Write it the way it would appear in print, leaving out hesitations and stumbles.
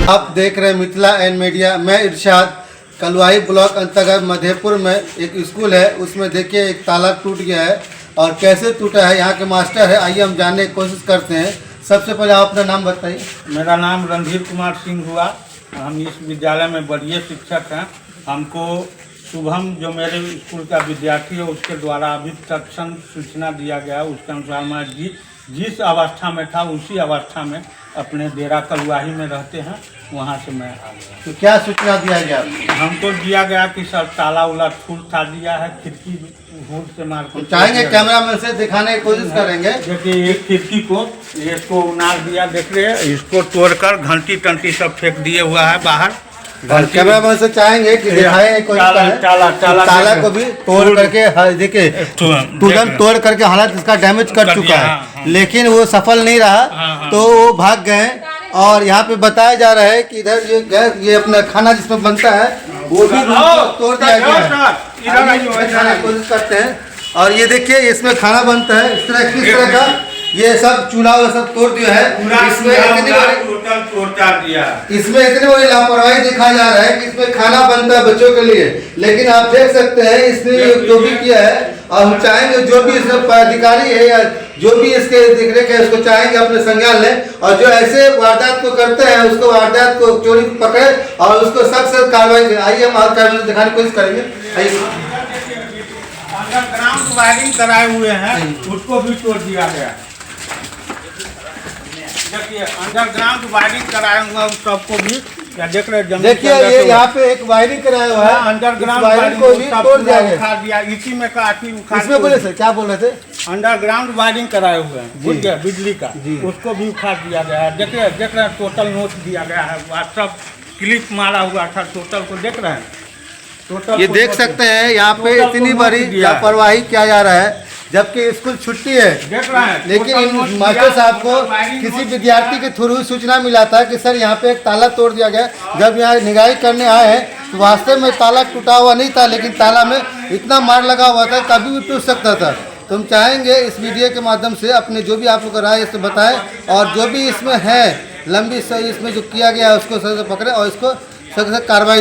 आप देख रहे हैं मिथिला एंड मीडिया। मैं इरशाद। कलवाही ब्लॉक अंतर्गत मधेपुर में एक स्कूल है, उसमें देखिए एक ताला टूट गया है और कैसे टूटा है, यहाँ के मास्टर है, आइए हम जानने की कोशिश करते हैं। सबसे पहले आप अपना नाम बताइए। मेरा नाम रणधीर कुमार सिंह हुआ। हम इस विद्यालय में वरीय शिक्षक हैं। हमको शुभम जो मेरे स्कूल का विद्यार्थी है उसके द्वारा अभी तत्क्षण सूचना दिया गया, उसके अनुसार मैं जिस अवस्था में था उसी अवस्था में अपने डेरा कलवाही में रहते हैं, वहाँ से मैं आ गया। तो क्या सूचना दिया गया? हमको दिया गया कि सर ताला उला था दिया है, खिड़की भूल से मार तो चाहेंगे कैमरा मैन से दिखाने की कोशिश करेंगे। देखिए एक खिड़की को इसको उनार दिया, देख रहे हैं, इसको तोड़कर घंटी टंटी सब फेंक दिए हुआ है बाहर। कैमरा मैन से चाहेंगे कि दिखाएं ताला को भी तोड़ करके, देखिए तुरंत तोड़ करके हालत इसका डैमेज कर चुका है, लेकिन वो सफल नहीं रहा तो वो भाग गए। और यहाँ पे बताया जा रहा है कि इधर ये अपना खाना जिसमें बनता है वो भी तोड़ दिया गया है। कोशिश करते हैं और ये देखिए इसमें खाना बनता है, इस तरह का ये सब चूल्हा वो सब तोड़ दिया है। इसमें इतनी बड़ी लापरवाही दिखाया जा रहा है कि इसमें खाना बनता है बच्चों के लिए, लेकिन आप देख सकते हैं इसने जो भी किया है। और हम चाहेंगे जो भी इसमें अधिकारी है या जो भी इसके दिख रहे हैं उसको चाहेंगे अपने संज्ञान लें, और जो ऐसे वारदात को करते हैं उसको वारदात को चोरी पकड़े और उसको सख्त कार्रवाई करें। आइए हम और कैमरे दिखाने की कोशिश करेंगे। अंडरग्राउंड वायरिंग कराए हुए हैं, उसको भी तोड़ दिया गया। देखिए अंडरग्राउंड वायरिंग कराया हुआ उस सबको भी क्या देख रहे हैं। देखिए ये यहाँ पे एक वायरिंग कराया हुआ है, अंडरग्राउंड वायरिंग को भी तोड़ दिया गया, उखाड़ दिया। इसी में काफी इसमें बोले सर क्या बोल रहे थे? अंडरग्राउंड वायरिंग कराए हुए हैं, बुझ गया, बिजली का, उसको भी उखाड़ दिया गया है। देख रहे हैं टोटल नोट दिया गया है, व्हाट्सअप क्लिप मारा हुआ था, टोटल को देख रहे हैं। टोटल ये देख सकते हैं यहाँ पे इतनी बड़ी लापरवाही किया जा रहा है, जबकि स्कूल छुट्टी है। देख रहे हैं, लेकिन मास्टर साहब को किसी विद्यार्थी के थ्रू सूचना मिला था कि सर यहाँ पे एक ताला तोड़ दिया गया। जब यहाँ निगरानी करने आए हैं तो वास्तव में ताला टूटा हुआ नहीं था, लेकिन ताला में इतना मार लगा हुआ था कभी भी टूट सकता था। तो हम चाहेंगे इस वीडियो के माध्यम से अपने जो भी आप लोग राय इससे बताएं, और जो भी इसमें है लंबी सही इसमें जो किया गया है उसको सही से पकड़े और इसको सख्त कार्रवाई